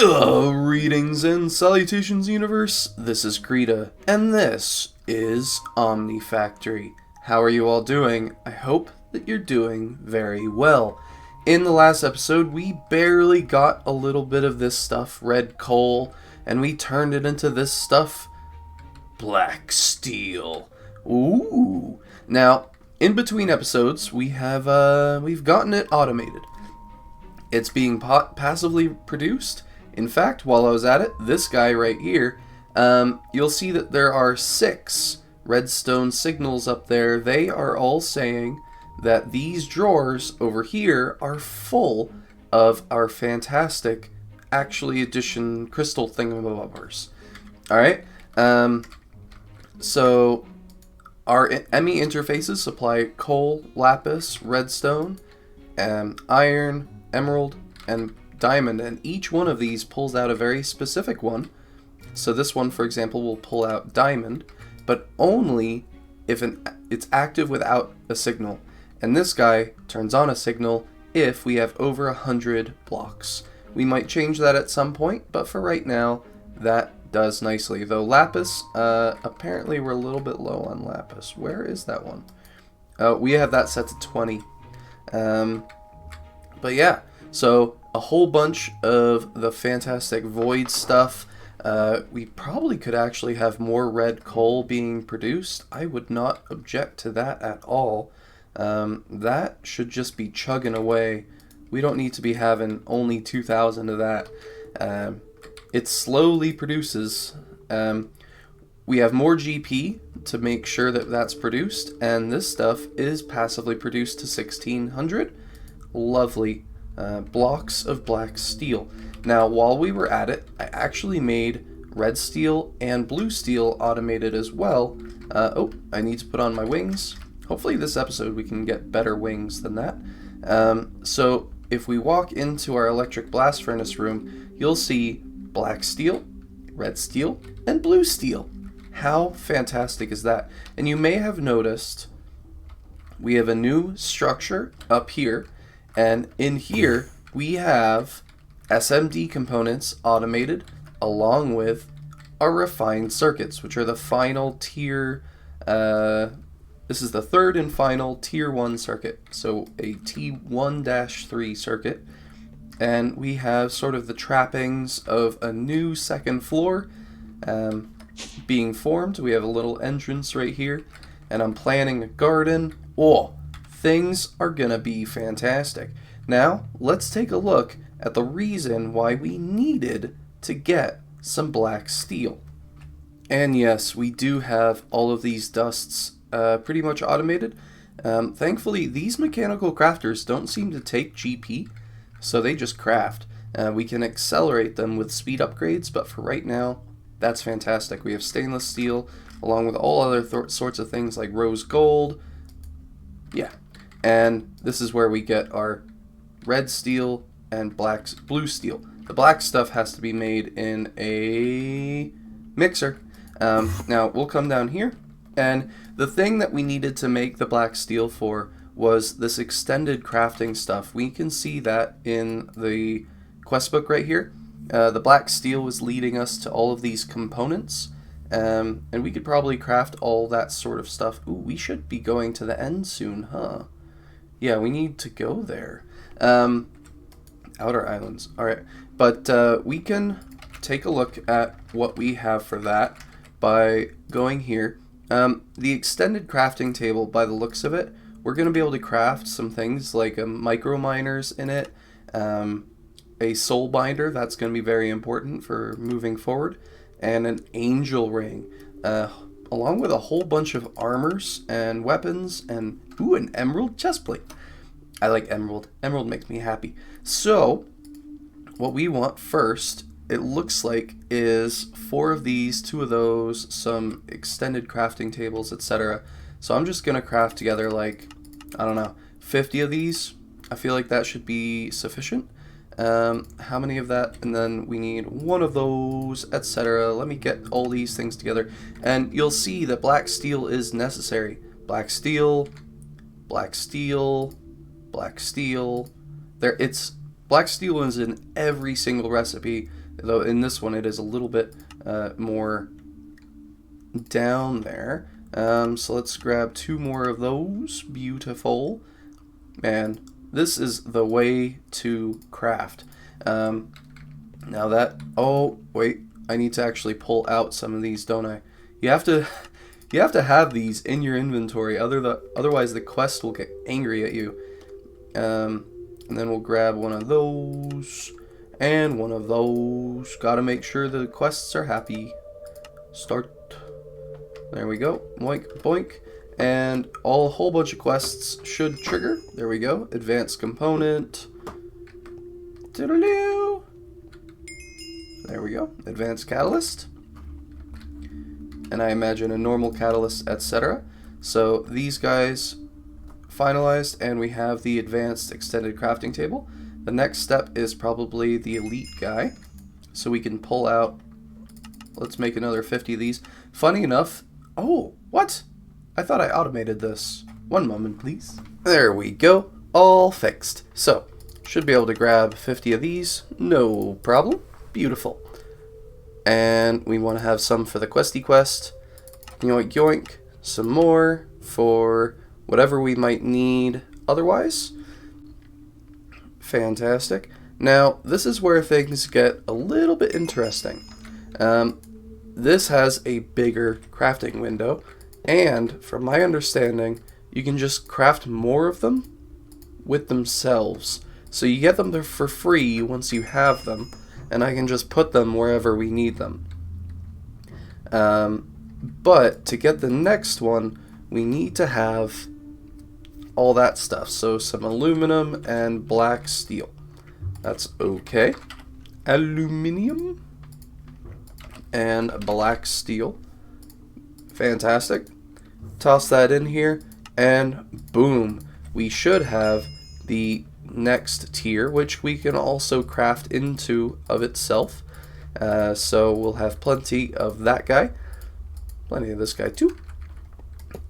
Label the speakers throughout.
Speaker 1: Greetings and salutations, universe. This is Creeta, and this is Omnifactory. How are you all doing? I hope that you're doing very well. In the last episode, we barely got a little bit of this stuff, red coal, and we turned it into this stuff, black steel. Ooh. Now, in between episodes, we've gotten it automated. It's being passively produced. In fact, while I was at it, this guy right here, you'll see that there are 6 redstone signals up there. They are all saying that these drawers over here are full of our fantastic, actually addition crystal thingamabobbers. Alright, so our Emmy Interfaces supply coal, lapis, redstone, iron, emerald, and diamond, and each one of these pulls out a very specific one. So this one, for example, will pull out diamond, but only if it's active without a signal. And this guy turns on a signal if we have over 100 blocks. We might change that at some point, but for right now, that does nicely. Though lapis, apparently we're a little bit low on lapis. Where is that one? We have that set to 20. But yeah, so a whole bunch of the fantastic void stuff. We probably could actually have more red coal being produced. I would not object to that at all. That should just be chugging away. We don't need to be having only 2,000 of that. It slowly produces. We have more GP to make sure that that's produced, and this stuff is passively produced to 1,600. Lovely. Blocks of black steel. Now, while we were at it, I actually made red steel and blue steel automated as well. Oh, I need to put on my wings. Hopefully this episode we can get better wings than that. So if we walk into our electric blast furnace room, you'll see black steel, red steel, and blue steel. How fantastic is that? And you may have noticed we have a new structure up here. And in here, we have SMD components automated along with our refined circuits, which are the final tier. This is the third and final tier 1 circuit, so a T1-3 circuit. And we have sort of the trappings of a new second floor being formed. We have a little entrance right here, and I'm planning a garden. Oh! Things are gonna be fantastic. Now, let's take a look at the reason why we needed to get some black steel. And yes, we do have all of these dusts pretty much automated. Thankfully, these mechanical crafters don't seem to take GP, so they just craft. We can accelerate them with speed upgrades, but for right now, that's fantastic. We have stainless steel, along with all other sorts of things like rose gold. Yeah. And this is where we get our red steel and blue steel. The black stuff has to be made in a mixer. Now, we'll come down here. And the thing that we needed to make the black steel for was this extended crafting stuff. We can see that in the quest book right here. The black steel was leading us to all of these components. And we could probably craft all that sort of stuff. Ooh, we should be going to the end soon, huh? Yeah, we need to go there. Outer Islands. Alright, but we can take a look at what we have for that by going here. The extended crafting table, by the looks of it, we're going to be able to craft some things like micro miners in it, a soul binder, that's going to be very important for moving forward, and an angel ring, along with a whole bunch of armors and weapons, and ooh, an emerald chestplate. I like emerald. Emerald makes me happy. So, what we want first, it looks like, is 4 of these, 2 of those, some extended crafting tables, etc. So I'm just going to craft together like, I don't know, 50 of these. I feel like that should be sufficient. How many of that? And then we need 1 of those, etc. Let me get all these things together. And you'll see that black steel is necessary. Black steel, black steel, black steel. Black steel is in every single recipe. though in this one it is a little bit more down there. So let's grab 2 more of those. Beautiful. Man, this is the way to craft. Now that, oh wait, I need to actually pull out some of these, don't I? You have to have these in your inventory, otherwise the quest will get angry at you. And then we'll grab one of those and one of those. Gotta make sure the quests are happy. Start. There we go. Boink, boink. And a whole bunch of quests should trigger. There we go. Advanced component. Toodaloo. There we go. Advanced catalyst. And I imagine a normal catalyst, etc. So these guys finalized, and we have the advanced extended crafting table. The next step is probably the elite guy. So we can pull out, let's make another 50 of these. Funny enough, oh, what? I thought I automated this. One moment, please. There we go. All fixed. So, should be able to grab 50 of these. No problem. Beautiful. And we want to have some for the questy quest. Yoink, yoink. Some more for whatever we might need otherwise. Fantastic. Now, this is where things get a little bit interesting. This has a bigger crafting window, and from my understanding, you can just craft more of them with themselves. So you get them there for free once you have them, and I can just put them wherever we need them. But to get the next one, we need to have all that stuff. So some aluminum and black steel. That's okay. Aluminium and black steel. Fantastic. Toss that in here, and boom, we should have the next tier, which we can also craft into of itself. So we'll have plenty of that guy, plenty of this guy too,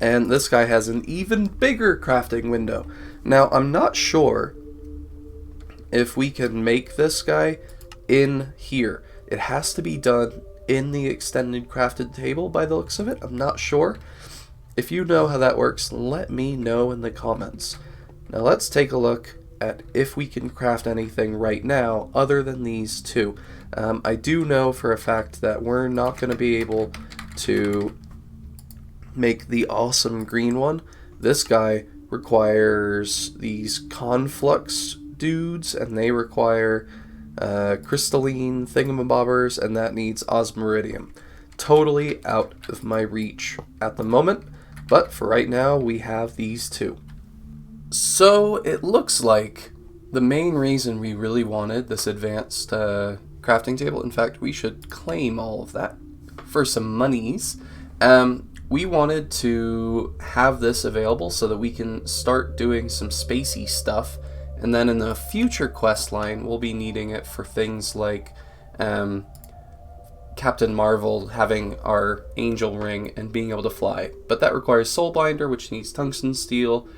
Speaker 1: and this guy has an even bigger crafting window. Now I'm not sure if we can make this guy in here. It has to be done in the extended crafted table by the looks of it. I'm not sure. If you know how that works, let me know in the comments. Now let's take a look at if we can craft anything right now other than these two. I do know for a fact that we're not going to be able to make the awesome green one. This guy requires these conflux dudes, and they require crystalline thingamabobbers, and that needs osmiridium. Totally out of my reach at the moment, but for right now we have these two. So it looks like the main reason we really wanted this advanced crafting table, in fact we should claim all of that for some monies, we wanted to have this available so that we can start doing some spacey stuff. And then in the future quest line, we'll be needing it for things like Captain Marvel having our angel ring and being able to fly. But that requires Soulbinder, which needs tungsten steel,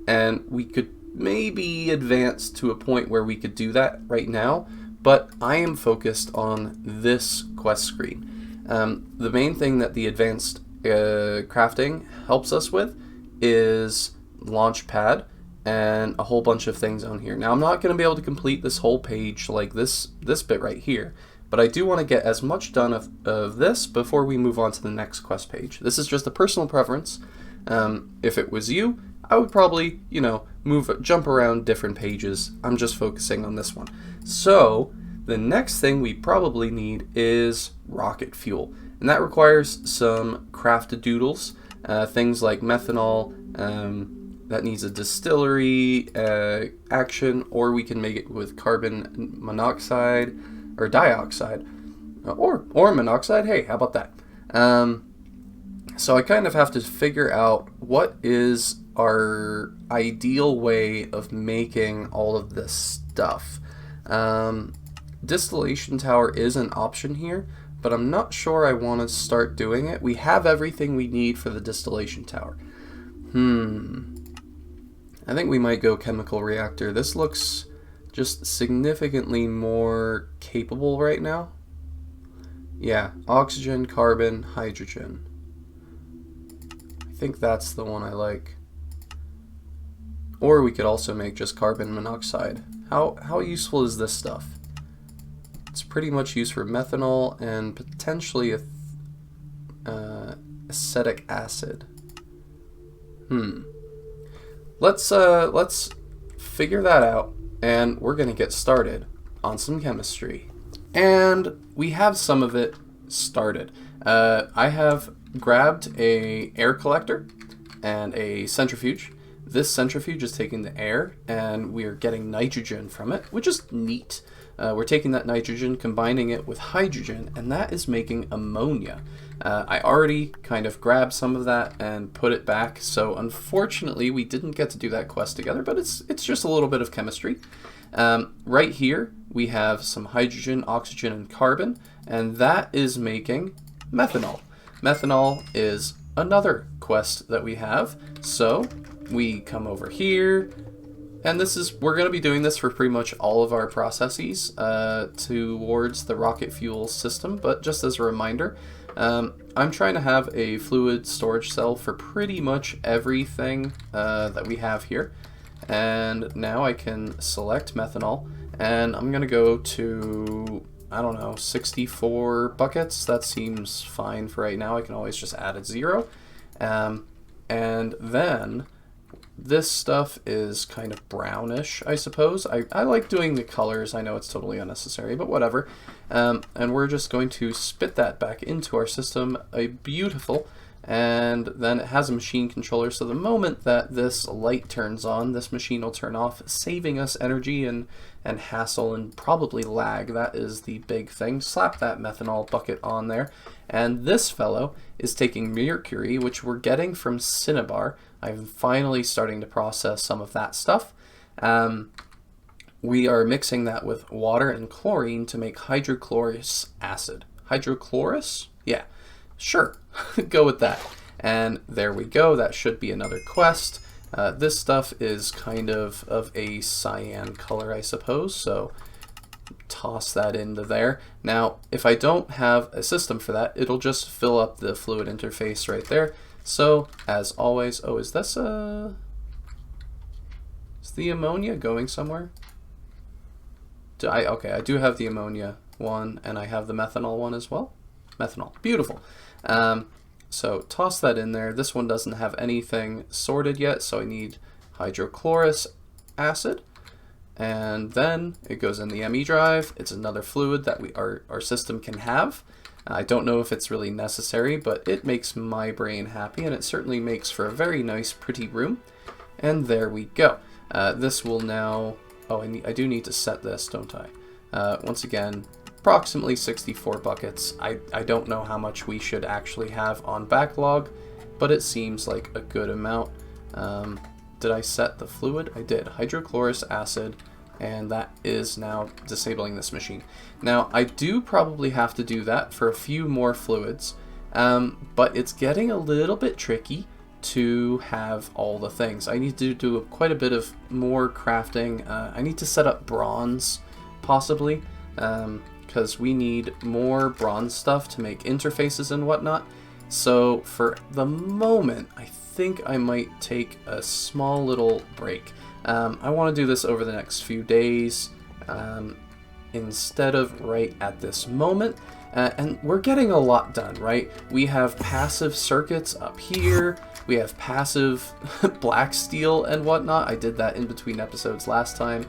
Speaker 1: and we could maybe advance to a point where we could do that right now, but I am focused on this quest screen. The main thing that the advanced crafting helps us with is Launchpad, and a whole bunch of things on here. Now I'm not going to be able to complete this whole page like this bit right here, but I do want to get as much done of this before we move on to the next quest page. This is just a personal preference. If it was you, I would probably, jump around different pages. I'm just focusing on this one. So the next thing we probably need is rocket fuel, and that requires some crafted doodles, things like methanol, that needs a distillery action, or we can make it with carbon monoxide or dioxide, or monoxide. Hey, how about that? So I kind of have to figure out what is our ideal way of making all of this stuff. Distillation tower is an option here, but I'm not sure I want to start doing it. We have everything we need for the distillation tower. I think we might go chemical reactor. This looks just significantly more capable right now. Yeah, oxygen, carbon, hydrogen. I think that's the one I like. Or we could also make just carbon monoxide. How useful is this stuff? It's pretty much used for methanol and potentially acetic acid. Let's figure that out, and we're gonna get started on some chemistry. And we have some of it started. I have grabbed a air collector and a centrifuge. This centrifuge is taking the air, and we are getting nitrogen from it, which is neat. We're taking that nitrogen, combining it with hydrogen, and that is making ammonia. I already kind of grabbed some of that and put it back, so unfortunately we didn't get to do that quest together, but it's just a little bit of chemistry. Right here we have some hydrogen, oxygen, and carbon, and that is making methanol. Methanol is another quest that we have, so we come over here, and we're going to be doing this for pretty much all of our processes towards the rocket fuel system, but just as a reminder, I'm trying to have a fluid storage cell for pretty much everything that we have here. And now I can select methanol, and I'm going to go to, I don't know, 64 buckets. That seems fine for right now. I can always just add a 0. And then this stuff is kind of brownish, I suppose. I like doing the colors. I know it's totally unnecessary, but whatever. And we're just going to spit that back into our system. Beautiful. And then it has a machine controller, so the moment that this light turns on, this machine will turn off, saving us energy and hassle and probably lag. That is the big thing. Slap that methanol bucket on there. And this fellow is taking mercury, which we're getting from cinnabar. I'm finally starting to process some of that stuff. We are mixing that with water and chlorine to make hydrochlorous acid. Hydrochlorous? Yeah, sure. Go with that. And there we go. That should be another quest. This stuff is kind of a cyan color, I suppose, so toss that into there. Now, if I don't have a system for that, it'll just fill up the fluid interface right there. So, as always, oh, is this is the ammonia going somewhere? Okay, I do have the ammonia one, and I have the methanol one as well. Methanol, beautiful. So toss that in there. This one doesn't have anything sorted yet, so I need hydrochlorous acid. And then it goes in the ME drive. It's another fluid that our system can have. I don't know if it's really necessary, but it makes my brain happy, and it certainly makes for a very nice, pretty room. And there we go. This will now... Oh, I do need to set this, don't I? Once again, approximately 64 buckets. I don't know how much we should actually have on backlog, but it seems like a good amount. Did I set the fluid? I did. Hydrochlorous acid, and that is now disabling this machine. Now, I do probably have to do that for a few more fluids, but it's getting a little bit tricky to have all the things. I need to do quite a bit of more crafting. I need to set up bronze, possibly, because we need more bronze stuff to make interfaces and whatnot. So for the moment, I think I might take a small little break. I want to do this over the next few days instead of right at this moment. And we're getting a lot done, right? We have passive circuits up here. We have passive black steel and whatnot. I did that in between episodes last time.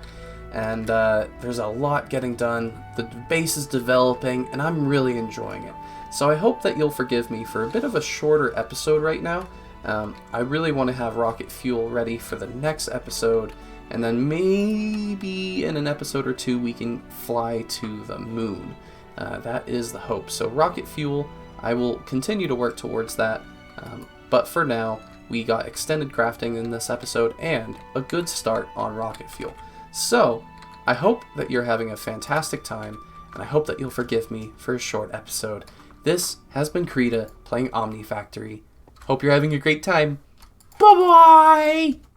Speaker 1: And there's a lot getting done. The base is developing, and I'm really enjoying it. So I hope that you'll forgive me for a bit of a shorter episode right now. I really want to have rocket fuel ready for the next episode, and then maybe in an episode or two we can fly to the moon. That is the hope. So rocket fuel, I will continue to work towards that, but for now we got extended crafting in this episode and a good start on rocket fuel. So I hope that you're having a fantastic time, and I hope that you'll forgive me for a short episode. This has been Creeta playing Omnifactory. Hope you're having a great time. Bye-bye!